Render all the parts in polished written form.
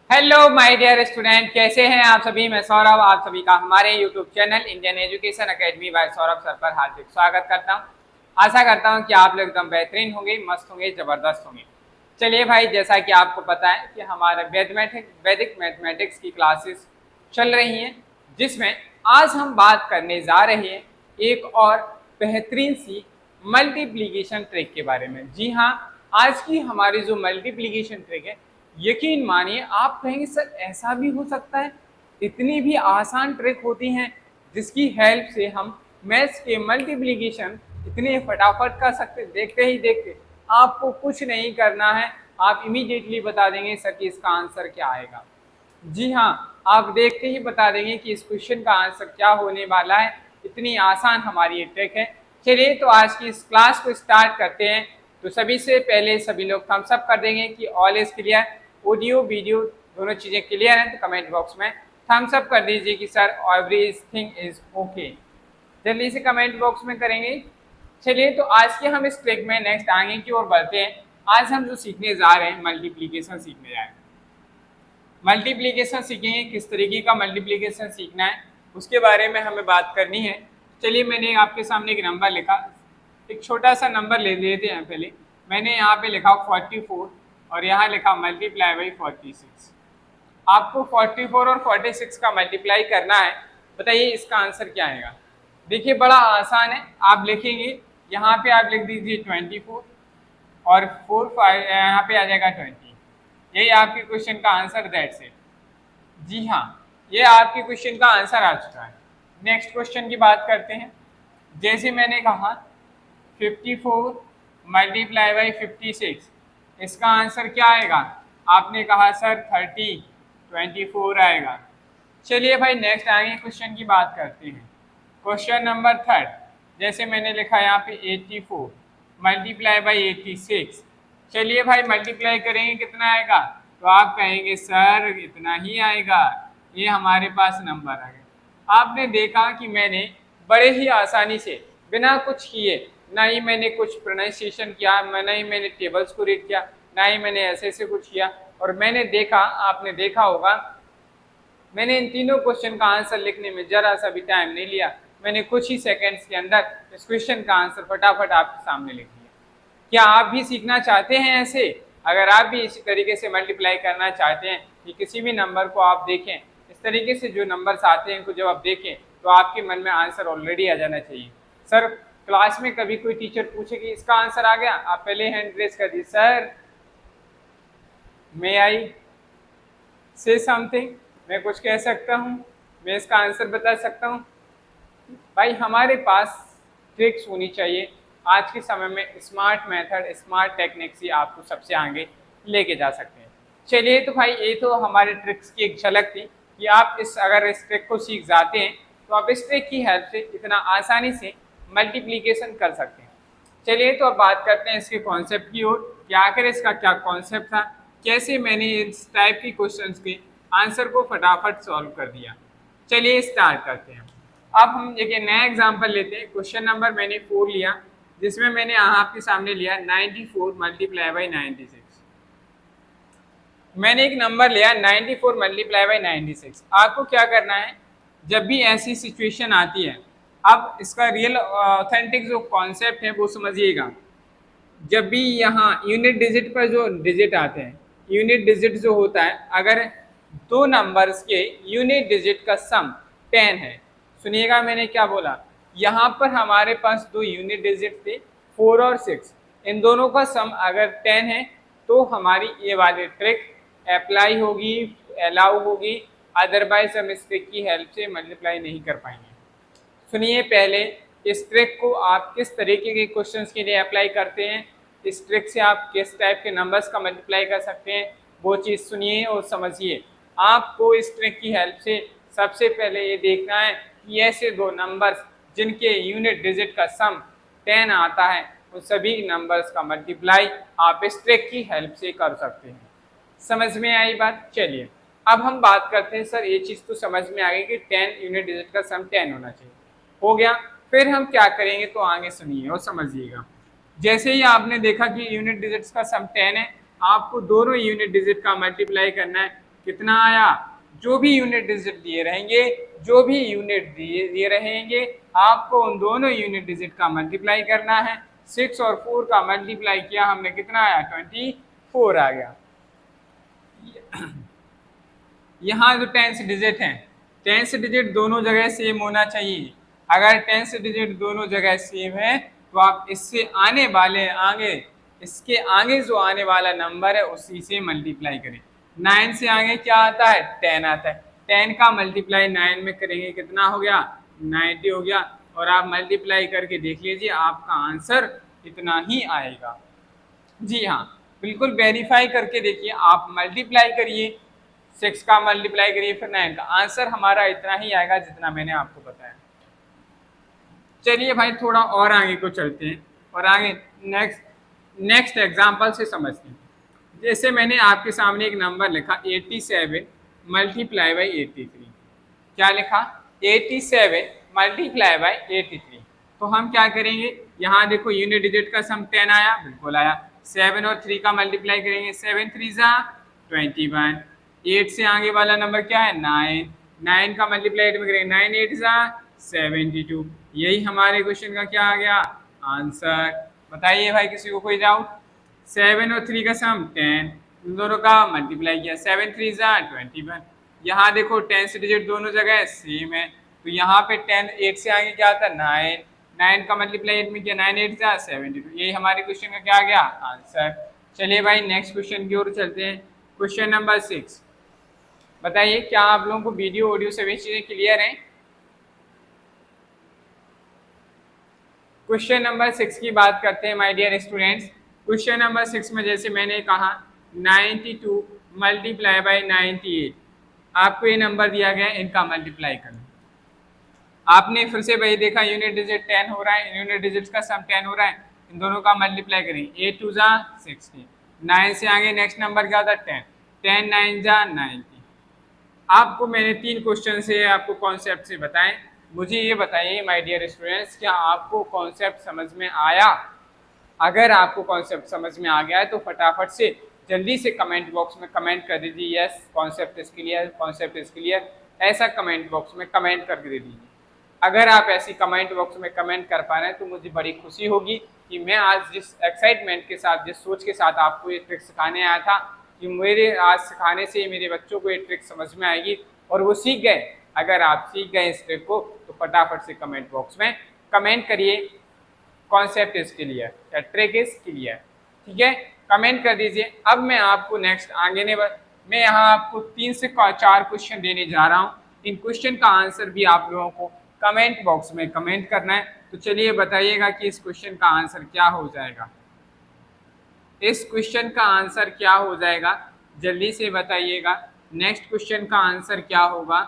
Hello my dear student, कैसे हैं आप सभी। मैं सौरभ आप सभी का हमारे YouTube channel Indian education academy by Saurabh sir पर हार्दिक स्वागत करता हूं। आशा करता हूं कि आप लोग एकदम बेहतरीन होंगे, मस्त होंगे, जबरदस्त होंगे। चलिए भाई, जैसा कि आपको पता है कि हमारे वैदिक मैथमेटिक्स की क्लासेस चल रही हैं, जिसमें आज हम बात करने जा रहे हैं एक और बेहतरीन सी मल्टीप्लिकेशन ट्रिक के बारे में। जी हाँ, आज की हमारी जो मल्टीप्लिकेशन ट्रिक है, यकीन मानिए आप कहेंगे सर ऐसा भी हो सकता है, इतनी भी आसान ट्रिक होती हैं जिसकी हेल्प से हम मैथ्स के मल्टीप्लिकेशन इतने फटाफट कर सकते। देखते ही देखते आपको कुछ नहीं करना है, आप इमीडिएटली बता देंगे सर कि इसका आंसर क्या आएगा। जी हाँ, आप देखते ही बता देंगे कि इस क्वेश्चन का आंसर क्या होने वाला है। इतनी आसान हमारी ये ट्रिक है। चलिए तो आज की इस क्लास को स्टार्ट करते हैं। तो सभी से पहले सभी लोग थम्स अप कर देंगे कि all is clear, audio video दोनों चीज़ें क्लियर हैं। तो कमेंट बॉक्स में थम्स अप कर दीजिए कि सर एवरीथिंग इज ओके। जल्दी से कमेंट बॉक्स में करेंगे। चलिए तो आज के हम इस ट्रिक में नेक्स्ट आगे की ओर बढ़ते हैं। आज हम जो सीखने जा रहे हैं मल्टीप्लीकेशन सीखने जा रहे हैं। मल्टीप्लिकेशन सीखेंगे, किस तरीके का मल्टीप्लिकेशन सीखना है उसके बारे में हमें बात करनी है। चलिए मैंने आपके सामने एक नंबर लिखा, एक छोटा सा नंबर ले लेते हैं। पहले मैंने यहाँ पे लिखा 44 और यहाँ लिखा मल्टीप्लाई बाई 46। आपको 44 और 46 का मल्टीप्लाई करना है। बताइए इसका आंसर क्या आएगा। देखिए बड़ा आसान है, आप लिखेंगे यहाँ पे आप लिख दीजिए 24 और 4 5 यहाँ पे आ जाएगा 20। यही आपके क्वेश्चन का आंसर, दैट्स इट। जी हाँ, ये आपके क्वेश्चन का आंसर आ चुका है। नेक्स्ट क्वेश्चन की बात करते हैं। जैसे मैंने कहा 54 मल्टीप्लाई बाई 56, इसका आंसर क्या आएगा। आपने कहा सर 24 आएगा। चलिए भाई नेक्स्ट आगे क्वेश्चन की बात करते हैं। क्वेश्चन नंबर 3, जैसे मैंने लिखा यहाँ पे 84 मल्टीप्लाई बाई 86। चलिए भाई मल्टीप्लाई करेंगे कितना आएगा, तो आप कहेंगे सर इतना ही आएगा। ये हमारे पास नंबर आ गया। आपने देखा कि मैंने बड़े ही आसानी से बिना कुछ किए, ना ही मैंने कुछ प्रोनाउंसिएशन किया, ना ही मैंने टेबल्स को रीड किया, ना ही मैंने ऐसे कुछ किया, और मैंने देखा, आपने देखा होगा मैंने इन तीनों क्वेश्चन का आंसर लिखने में जरा सा भी टाइम नहीं लिया। मैंने कुछ ही सेकंड्स के अंदर इस क्वेश्चन का आंसर फटाफट आपके सामने लिख दिया। क्या आप भी सीखना चाहते हैं ऐसे? अगर आप भी इसी तरीके से मल्टीप्लाई करना चाहते हैं कि किसी भी नंबर को आप देखें, इस तरीके से जो नंबर्स आते हैं उनको जब आप देखें तो आपके मन में आंसर ऑलरेडी आ जाना चाहिए। सर क्लास में कभी कोई टीचर पूछे कि इसका आंसर आ गया, आप पहले हैंड रेस कर दी, सर मे आई से समथिंग, मैं कुछ कह सकता हूँ, मैं इसका आंसर बता सकता हूँ। भाई हमारे पास ट्रिक्स होनी चाहिए। आज के समय में स्मार्ट मेथड, स्मार्ट टेक्निक्स ही आपको सबसे आगे लेके जा सकते हैं। चलिए तो भाई ये तो हमारे ट्रिक्स की एक झलक थी कि आप अगर इस ट्रिक को सीख जाते हैं तो आप इस ट्रिक की हेल्प से इतना आसानी से मल्टीप्लिकेशन कर सकते हैं। चलिए तो अब बात करते हैं इसके कॉन्सेप्ट की ओर कि आखिर इसका क्या कॉन्सेप्ट था, कैसे मैंने इस टाइप की क्वेश्चंस के आंसर को फटाफट सॉल्व कर दिया। चलिए स्टार्ट करते हैं। अब हम एक नया एग्जांपल लेते हैं। क्वेश्चन नंबर मैंने 4 लिया, जिसमें मैंने यहाँ आपके सामने लिया 94 मल्टीप्लाई बाई 96। मैंने एक नंबर लिया 94 मल्टीप्लाई बाई 96। आपको क्या करना है, जब भी ऐसी सिचुएशन आती है, अब इसका रियल ऑथेंटिक जो कॉन्सेप्ट है वो समझिएगा। जब भी यहाँ यूनिट डिजिट पर जो डिजिट आते हैं, यूनिट डिजिट जो होता है, अगर दो नंबर्स के यूनिट डिजिट का सम 10 है, सुनिएगा मैंने क्या बोला, यहाँ पर हमारे पास दो यूनिट डिजिट थे 4 और 6, इन दोनों का सम अगर 10 है तो हमारी ये वाली ट्रिक अप्लाई होगी, अलाउ होगी, अदरवाइज हम इस ट्रिक की हेल्प से मल्टीप्लाई नहीं कर पाएंगे। सुनिए पहले इस ट्रिक को आप किस तरीके के क्वेश्चंस के लिए अप्लाई करते हैं, इस ट्रिक से आप किस टाइप के नंबर्स का मल्टीप्लाई कर सकते हैं, वो चीज़ सुनिए और समझिए। आपको इस ट्रिक की हेल्प से सबसे पहले ये देखना है कि ऐसे दो नंबर्स जिनके यूनिट डिजिट का सम 10 आता है, उन सभी नंबर्स का मल्टीप्लाई आप इस ट्रिक की हेल्प से कर सकते हैं। समझ में आई बात? चलिए अब हम बात करते हैं। सर ये चीज़ तो समझ में आ गई कि 10 यूनिट डिजिट का सम 10 होना चाहिए, हो गया। फिर हम क्या करेंगे तो आगे सुनिए और समझिएगा। जैसे ही आपने देखा कि यूनिट डिजिट्स का सम 10 है, आपको दोनों यूनिट डिजिट का मल्टीप्लाई करना है। कितना आया? जो भी यूनिट डिजिट दिए रहेंगे, जो भी यूनिट दिए रहेंगे, आपको उन दोनों यूनिट डिजिट का मल्टीप्लाई करना है। 6 और 4 का मल्टीप्लाई किया हमने, कितना आया? 24 आ गया। यहाँ जो टेंस डिजिट हैं, टेंस डिजिट दोनों जगह सेम होना चाहिए। अगर टेंस डिजिट दोनों जगह सेम है तो आप इससे आने वाले आगे, इसके आगे जो आने वाला नंबर है उसी से मल्टीप्लाई करें। 9 से आगे क्या आता है? 10 आता है। 10 का मल्टीप्लाई 9 में करेंगे, कितना हो गया? 90 हो गया। और आप मल्टीप्लाई करके देख लीजिए, आपका आंसर इतना ही आएगा। जी हाँ, बिल्कुल वेरीफाई करके देखिए। आप मल्टीप्लाई करिए, 6 का मल्टीप्लाई करिए फिर 9 का, आंसर हमारा इतना ही आएगा जितना मैंने आपको बताया। चलिए भाई थोड़ा और आगे को चलते हैं और आगे नेक्स्ट एग्जाम्पल से समझते हैं। जैसे मैंने आपके सामने एक नंबर लिखा 87 मल्टीप्लाई बाई 83। क्या लिखा? 87 मल्टीप्लाई बाई 83। तो हम क्या करेंगे, यहाँ देखो यूनिट डिजिट का सम 10 आया, बिल्कुल आया। 7 और 3 का मल्टीप्लाई करेंगे, 7 3 जा 21। 8 से आगे वाला नंबर क्या है? 9। 9 का मल्टीप्लाई में करेंगे, 9 8 जा 72। यही हमारे क्वेश्चन का क्या आ गया? आंसर। बताइए भाई, किसी को कोई डाउट? 7 और 3 का सम 10, इन दोनों का मल्टीप्लाई किया, 7 3 जा 21। यहाँ देखो 10 से डिजिट दोनों जगह सेम है, तो यहाँ पे 10 8 से आगे क्या आता है? 9। 9 का मल्टीप्लाई 8 में किया, 9 8 जा 72। यही हमारे क्वेश्चन का क्या आ गया? आंसर। चलिए भाई नेक्स्ट क्वेश्चन की ओर चलते हैं। Question number 6। बताइए, क्या आप लोगों को वीडियो ऑडियो सभी चीजें क्लियर हैं? क्वेश्चन नंबर 6 की बात करते हैं my dear students. Question number 6 में जैसे मैंने कहा 92 मल्टीप्लाई बाई 98, आपको ये नंबर दिया गया है, इनका मल्टीप्लाई करना। आपने फिर से वही देखा, यूनिट डिजिट 10 हो रहा है, यूनिट डिजिट का सम 10 हो रहा है, इन दोनों का मल्टीप्लाई करेंगे। 8 2 जा 16, 9 से आगे नेक्स्ट नंबर क्या होता है? 10। 10 9 जा 90। आपको मैंने 3 क्वेश्चन से आपको कॉन्सेप्ट से बताएं। मुझे ये बताइए माय डियर स्टूडेंट्स, क्या आपको कॉन्सेप्ट समझ में आया? अगर आपको कॉन्सेप्ट समझ में आ गया है तो फटाफट से जल्दी से कमेंट बॉक्स में कमेंट कर दीजिए, yes concept is clear, concept is clear. ऐसा कमेंट बॉक्स में कमेंट कर दे दीजिए। अगर आप ऐसी कमेंट बॉक्स में कमेंट कर पा रहे हैं तो मुझे बड़ी खुशी होगी कि मैं आज जिस एक्साइटमेंट के साथ, जिस सोच के साथ आपको ये ट्रिक सिखाने आया था कि मेरे आज सिखाने से मेरे बच्चों को ये ट्रिक समझ में आएगी और वो सीख गए। अगर आप सीख गए इस ट्रिक को तो फटाफट से कमेंट बॉक्स में कमेंट करिए, कॉन्सेप्ट इज क्लियर या ट्रिक इज क्लियर। ठीक है, कमेंट कर दीजिए। अब मैं आपको नेक्स्ट आगे ने मैं यहाँ आपको 3 से 4 क्वेश्चन देने जा रहा हूँ। इन क्वेश्चन का आंसर भी आप लोगों को कमेंट बॉक्स में कमेंट करना है। तो चलिए बताइएगा कि इस क्वेश्चन का आंसर क्या हो जाएगा। इस क्वेश्चन का आंसर क्या हो जाएगा, जल्दी से बताइएगा। नेक्स्ट क्वेश्चन का आंसर क्या होगा,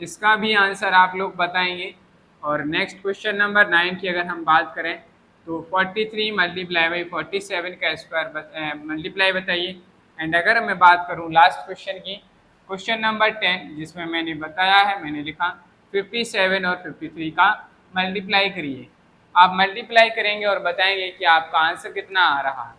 इसका भी आंसर आप लोग बताएंगे। और नेक्स्ट क्वेश्चन नंबर 9 की अगर हम बात करें तो 43 मल्टीप्लाई बाई 47 का स्क्वायर मल्टीप्लाई बताइए। एंड अगर मैं बात करूं लास्ट क्वेश्चन की, क्वेश्चन नंबर 10 जिसमें मैंने बताया है, मैंने लिखा 57 और 53 का मल्टीप्लाई करिए। आप मल्टीप्लाई करेंगे और बताएंगे कि आपका आंसर कितना आ रहा है।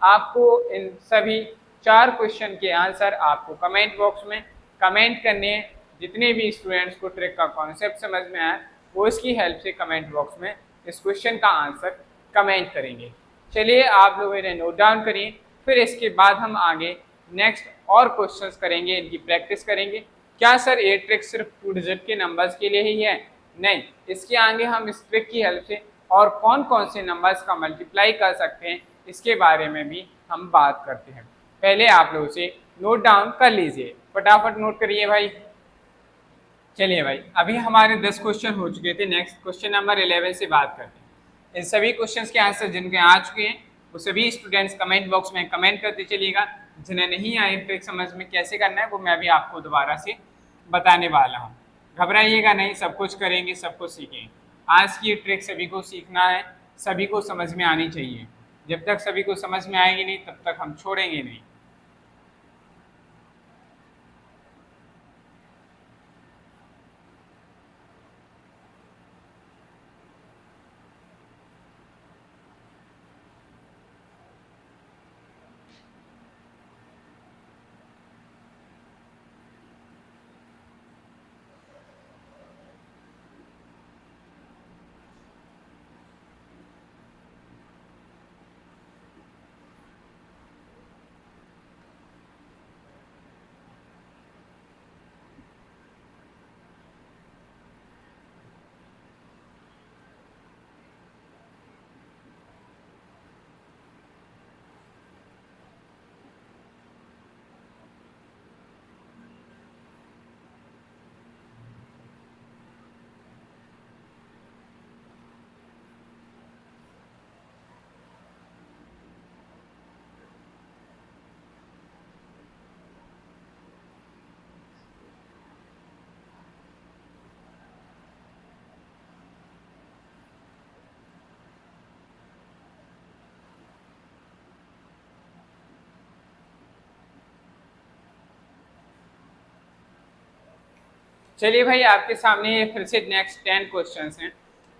आपको इन सभी 4 क्वेश्चन के आंसर आपको कमेंट बॉक्स में कमेंट करने हैं। जितने भी स्टूडेंट्स को ट्रिक का कॉन्सेप्ट समझ में आया वो इसकी हेल्प से कमेंट बॉक्स में इस क्वेश्चन का आंसर कमेंट करेंगे। चलिए आप लोग इन्हें नोट डाउन करिए, फिर इसके बाद हम आगे नेक्स्ट और क्वेश्चंस करेंगे, इनकी प्रैक्टिस करेंगे। क्या सर ये ट्रिक सिर्फ 2 डिजिट के नंबर्स के लिए ही है? नहीं, इसके आगे हम इस ट्रिक की हेल्प से और कौन कौन से नंबर्स का मल्टीप्लाई कर सकते हैं इसके बारे में भी हम बात करते हैं। पहले आप लोग से नोट डाउन कर लीजिए, फटाफट नोट करिए भाई। चलिए भाई, अभी हमारे 10 क्वेश्चन हो चुके थे। नेक्स्ट क्वेश्चन नंबर 11 से बात करते हैं। इन सभी क्वेश्चंस के आंसर जिनके आ चुके हैं वो सभी स्टूडेंट्स कमेंट बॉक्स में कमेंट करते चलिएगा। जिन्हें नहीं आए ट्रिक समझ में कैसे करना है वो मैं भी आपको दोबारा से बताने वाला हूँ। घबराइएगा नहीं, सब कुछ करेंगे, सब कुछ सीखेंगे। आज की ट्रिक सभी को सीखना है, सभी को समझ में आनी चाहिए। जब तक सभी को समझ में आएगी नहीं तब तक हम छोड़ेंगे नहीं। चलिए भाई, आपके सामने ये फिर से नेक्स्ट 10 क्वेश्चंस हैं।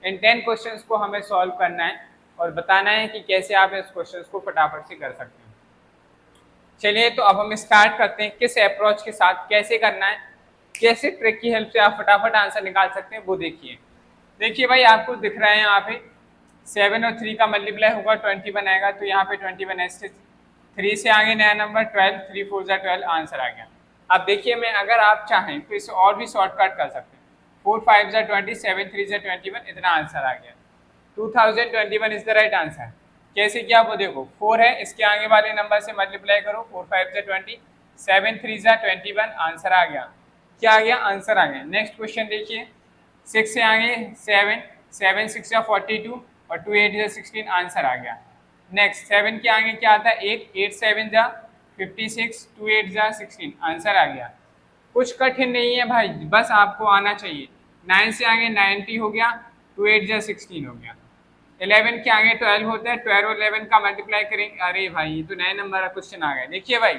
इन 10 क्वेश्चंस को हमें सॉल्व करना है और बताना है कि कैसे आप इस क्वेश्चंस को फटाफट से कर सकते हैं। चलिए तो अब हम स्टार्ट करते हैं, किस अप्रोच के साथ कैसे करना है, कैसे ट्रिक की हेल्प से आप फटाफट आंसर निकाल सकते हैं वो देखिए। देखिए भाई, आपको दिख रहा है यहाँ पे 7 और 3 का मल्टीप्लाई होगा 21 आएगा, तो यहाँ पे 21 ऐसे 3 से आगे नया नंबर 12, 3 4 जा 12 आंसर आ गया। अब देखिए, मैं अगर आप चाहें तो इसे और भी शॉर्टकट कर सकते हैं। 4 5 जा 20, 7 3 जा 21, इतना आंसर आ गया। 2021 इज द राइट आंसर। कैसे किया वो देखो, 4 है, इसके आगे वाले नंबर से मल्टीप्लाई करो, 4 5 जा 20, 7 3 जा 21, आंसर आ गया। क्या आ गया? आंसर आ गया। नेक्स्ट क्वेश्चन देखिए, 6 से आगे 7, 7 6 जा 42 और 2 8 जा 16, आंसर आ गया। नेक्स्ट 7 के आगे क्या आता है? 8, 8 7 जा 56, 2 8 जा 16, आंसर आ गया। कुछ कठिन नहीं है भाई, बस आपको आना चाहिए। 9 से आगे 90 हो गया, 2 8 जा 16 हो गया। 11 के आगे 12 होता है, 12 और 11 का मल्टीप्लाई करेंगे। अरे भाई, ये तो नए नंबर का क्वेश्चन आ गया। देखिए भाई,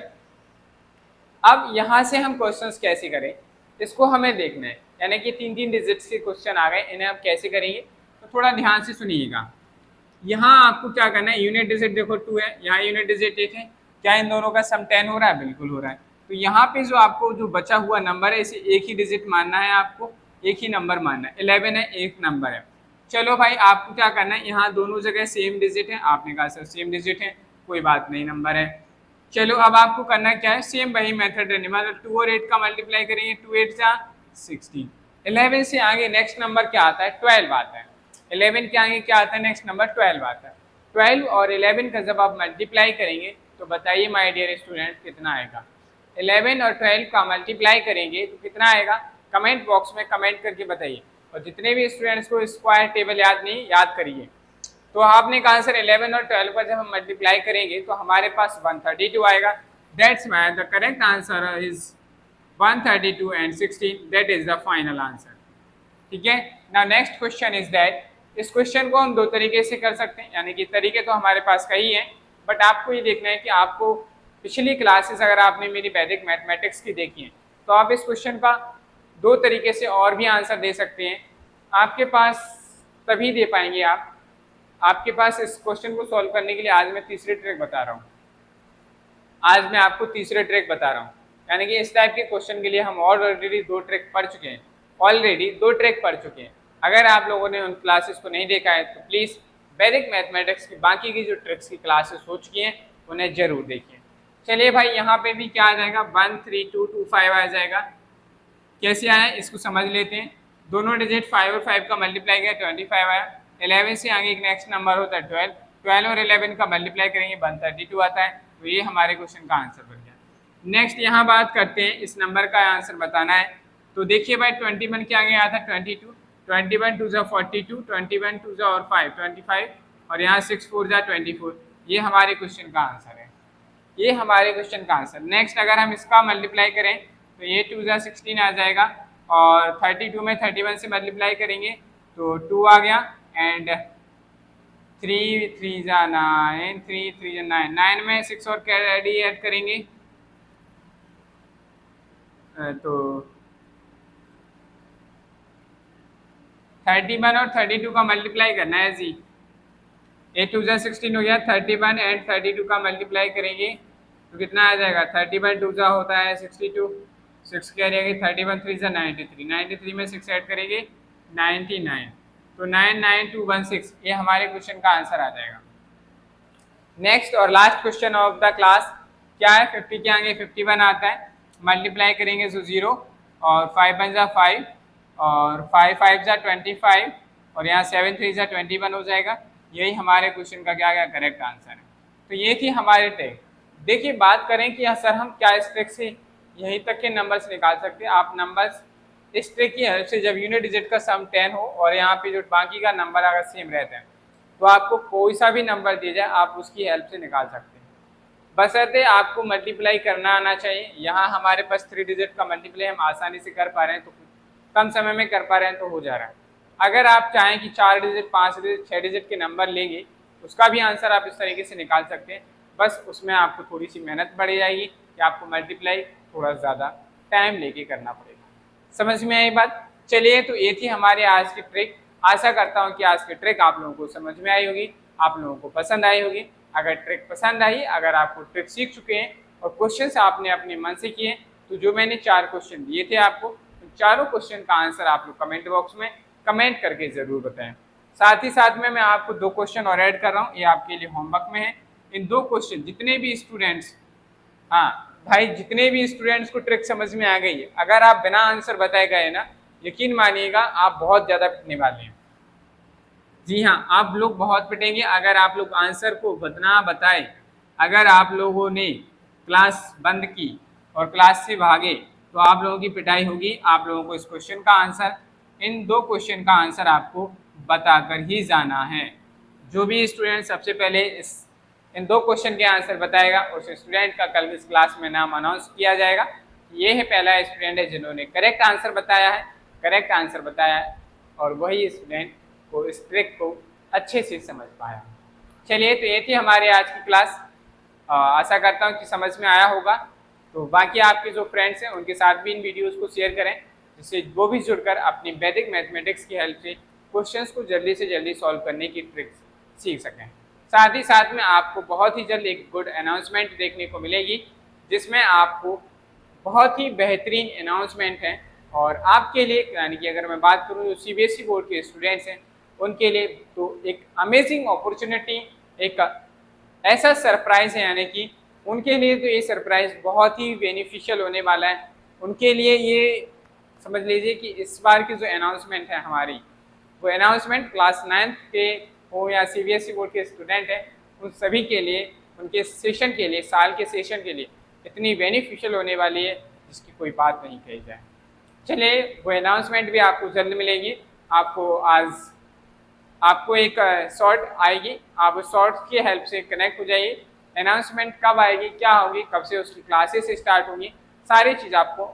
अब यहाँ से हम क्वेश्चंस कैसे करें इसको हमें देखना है, यानी कि 3 डिजिट्स के क्वेश्चन आ गए, इन्हें हम कैसे करेंगे तो थोड़ा ध्यान से सुनिएगा। यहाँ आपको क्या करना है, यूनिट डिजिट देखो 2 है, यहाँ यूनिट डिजिट 1 है, क्या इन दोनों का सम 10 हो रहा है? बिल्कुल हो रहा है। तो यहाँ पे जो आपको जो बचा हुआ नंबर है, इसे एक ही डिजिट मानना है, आपको एक ही नंबर मानना है। 11 है, एक नंबर है। चलो भाई, आपको क्या करना है, यहाँ दोनों जगह सेम डिजिट है, आपने कहा सर सेम डिजिट है, कोई बात नहीं, नंबर है। चलो अब आपको करना क्या है, सेम वही मेथड है, मतलब 2 और 8 का मल्टीप्लाई करेंगे, 2 8 जा 16। 11 से आगे नेक्स्ट नंबर क्या आता है? 12 आता है। 11 के आगे क्या आता है? नेक्स्ट नंबर 12 आता है। 12 और 11 का जब आप मल्टीप्लाई करेंगे तो बताइए माय डियर स्टूडेंट कितना आएगा? 11 और 12 का मल्टीप्लाई करेंगे तो कितना आएगा? कमेंट बॉक्स में कमेंट करके बताइए। और जितने भी स्टूडेंट्स को स्क्वायर टेबल याद नहीं, याद करिए। तो आपने कहा सर 11 और 12 का जब हम मल्टीप्लाई करेंगे तो हमारे पास 132 आएगा। That's why the correct answer is 132 and 16, that is the final answer. ठीक है। Now next question is that, इस क्वेश्चन को हम दो तरीके से कर सकते हैं, यानी कि तरीके तो हमारे पास कई हैं, बट आपको ये देखना है कि आपको पिछली क्लासेस अगर आपने मेरी वैदिक मैथमेटिक्स की देखी है तो आप इस क्वेश्चन का दो तरीके से और भी आंसर दे सकते हैं। आपके पास तभी दे पाएंगे आप, आपके पास इस क्वेश्चन को सॉल्व करने के लिए आज मैं तीसरी ट्रिक बता रहा हूँ। आज मैं आपको तीसरे ट्रिक बता रहा हूँ, यानी कि इस टाइप के क्वेश्चन के लिए हम ऑलरेडी दो ट्रिक पढ़ चुके हैं। अगर आप लोगों ने उन क्लासेस को नहीं देखा है तो प्लीज़ वैदिक मैथमेटिक्स की बाकी की जो ट्रिक्स की क्लासेस हो चुकी हैं उन्हें जरूर देखिए। चलिए भाई, यहाँ पे भी क्या आ जाएगा? 13225 आ जाएगा। कैसे आया इसको समझ लेते हैं। दोनों डिजिट 5 और 5 का मल्टीप्लाई किया 25 आया। 11 से आगे एक नेक्स्ट नंबर होता है 12, 12 और 11 का मल्टीप्लाई करेंगे 132 आता है। तो ये हमारे क्वेश्चन का आंसर बन गया। नेक्स्ट यहाँ बात करते हैं, इस नंबर का आंसर बताना है। तो देखिए भाई, 21 के आगे आया था 22, 21 2 जा 42, 21 2 जा और 5 25 और यहाँ 6 4 जा 24। ये हमारे क्वेश्चन का आंसर है, ये हमारे क्वेश्चन का आंसर। नेक्स्ट अगर हम इसका मल्टीप्लाई करें तो ये 2 जा 16 आ जाएगा और 32 में 31 से मल्टीप्लाई करेंगे तो 2 आ गया एंड 3 3 जा 9, 3 3 जा 9, 9 में 6 और कैरी ऐड करेंगे तो 31 और 32 का मल्टीप्लाई करना है जी। 8 2 जा 16 हो गया, 31 एंड 32 का मल्टीप्लाई करेंगे तो कितना आ जाएगा? 31 2 जा होता है 62, 6 कैरी आएगी, 31 3 जा 93, 93 में 6 ऐड करेंगे 99, तो 99216 ये हमारे क्वेश्चन का आंसर आ जाएगा। नेक्स्ट और last question of the class क्या है? 50 के आगे 51 आता है, मल्टीप्लाई करेंगे तो 0 और 5 1 जा 5 और 5 5 जा 25 और यहाँ 7 3 जा 21 हो जाएगा। यही हमारे क्वेश्चन का क्या क्या करेक्ट आंसर है। तो ये थी हमारी ट्रिक। देखिए, बात करें कि सर हम क्या इस ट्रिक से यहीं तक के नंबर्स निकाल सकते हैं। आप नंबर्स इस ट्रिक की हेल्प से, जब यूनिट डिजिट का सम 10 हो और यहाँ पे जो बाकी का नंबर अगर सेम रहते हैं तो आपको कोई सा भी नंबर दिया जाए आप उसकी हेल्प से निकाल सकते हैं, बशर्ते आपको मल्टीप्लाई करना आना चाहिए। यहाँ हमारे पास 3 डिजिट का मल्टीप्लाई हम आसानी से कर पा रहे हैं, तो कम समय में कर पा रहे हैं तो हो जा रहा है। अगर आप चाहें कि 4 डिजिट 5 डिजिट 6 डिजिट के नंबर लेंगे उसका भी आंसर आप इस तरीके से निकाल सकते हैं, बस उसमें आपको थोड़ी सी मेहनत बढ़ जाएगी कि आपको मल्टीप्लाई थोड़ा ज़्यादा टाइम लेके करना पड़ेगा। समझ में आई बात? चलिए, तो ये थी हमारी आज की ट्रिक। आशा करता हूँ कि आज की ट्रिक आप लोगों को समझ में आई होगी, आप लोगों को पसंद आई होगी। अगर ट्रिक पसंद आई, अगर आपको ट्रिक सीख चुके हैं और क्वेश्चन आपने अपने मन से किए, तो जो मैंने 4 क्वेश्चन दिए थे आपको, उन चारों क्वेश्चन का आंसर आप लोग कमेंट बॉक्स में कमेंट करके ज़रूर बताएं। साथ ही साथ में मैं आपको 2 क्वेश्चन और ऐड कर रहा हूँ, ये आपके लिए होमवर्क में है। इन 2 क्वेश्चन जितने भी स्टूडेंट्स, हाँ भाई, जितने भी स्टूडेंट्स को ट्रिक समझ में आ गई है, अगर आप बिना आंसर बताए गए ना, यकीन मानिएगा आप बहुत ज़्यादा पिटने वाले हैं। जी हाँ, आप लोग बहुत पिटेंगे अगर आप लोग आंसर को बिना बताए, अगर आप लोगों ने क्लास बंद की और क्लास से भागे, तो आप लोगों की पिटाई होगी। आप लोगों को इस क्वेश्चन का आंसर, इन 2 क्वेश्चन का आंसर आपको बताकर ही जाना है। जो भी स्टूडेंट सबसे पहले इन 2 क्वेश्चन के आंसर बताएगा, उस स्टूडेंट का कल इस क्लास में नाम अनाउंस किया जाएगा। ये है पहला स्टूडेंट है जिन्होंने करेक्ट आंसर बताया है, और वही स्टूडेंट को इस ट्रिक को अच्छे से समझ पाया। चलिए, तो ये थी हमारे आज की क्लास। आशा करता हूँ कि समझ में आया होगा। तो बाकी आपके जो फ्रेंड्स हैं उनके साथ भी इन वीडियोस को शेयर करें, जिससे वो भी जुड़कर अपनी वैदिक मैथमेटिक्स की हेल्प से क्वेश्चंस को जल्दी से जल्दी सॉल्व करने की ट्रिक्स सीख सकें। साथ ही साथ में आपको बहुत ही जल्द एक गुड अनाउंसमेंट देखने को मिलेगी, जिसमें आपको बहुत ही बेहतरीन अनाउंसमेंट है। और आपके लिए, यानी कि अगर मैं बात करूँ जो CBSE बोर्ड के स्टूडेंट्स हैं, उनके लिए तो एक अमेजिंग अपॉर्चुनिटी, एक ऐसा सरप्राइज़ है, यानी कि उनके लिए तो ये सरप्राइज़ बहुत ही बेनिफिशियल होने वाला है। उनके लिए ये समझ लीजिए कि इस बार की जो अनाउंसमेंट है हमारी, वो अनाउंसमेंट क्लास 9th के हो या CBSE बोर्ड के स्टूडेंट हैं, उन सभी के लिए, उनके सेशन के लिए, साल के सेशन के लिए इतनी बेनिफिशियल होने वाली है जिसकी कोई बात नहीं कही जाए। चलिए, वो अनाउंसमेंट भी आपको जल्द मिलेगी। आपको एक शॉर्ट आएगी, आप उस शॉर्ट की हेल्प से कनेक्ट हो जाइए। अनाउंसमेंट कब आएगी, क्या होगी, कब से उसकी क्लासेस स्टार्ट होंगी, सारी चीज़ आपको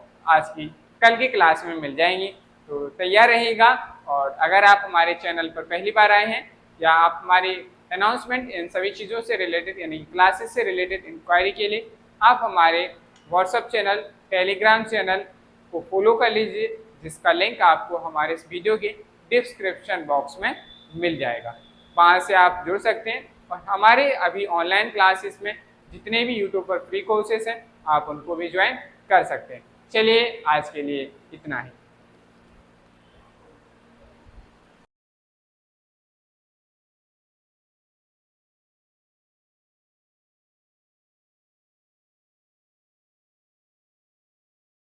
कल की क्लास में मिल जाएंगी। तो तैयार रहिएगा। और अगर आप हमारे चैनल पर पहली बार आए हैं, या आप हमारी अनाउंसमेंट इन सभी चीज़ों से रिलेटेड, यानी क्लासेस से रिलेटेड इंक्वायरी के लिए, आप हमारे व्हाट्सएप चैनल, टेलीग्राम चैनल को फॉलो कर लीजिए, जिसका लिंक आपको हमारे इस वीडियो के डिस्क्रिप्शन बॉक्स में मिल जाएगा। वहाँ से आप जुड़ सकते हैं, और हमारे अभी ऑनलाइन क्लासेस में जितने भी यूट्यूब पर फ्री कोर्सेस हैं, आप उनको भी ज्वाइन कर सकते हैं। चलिए, आज के लिए इतना ही।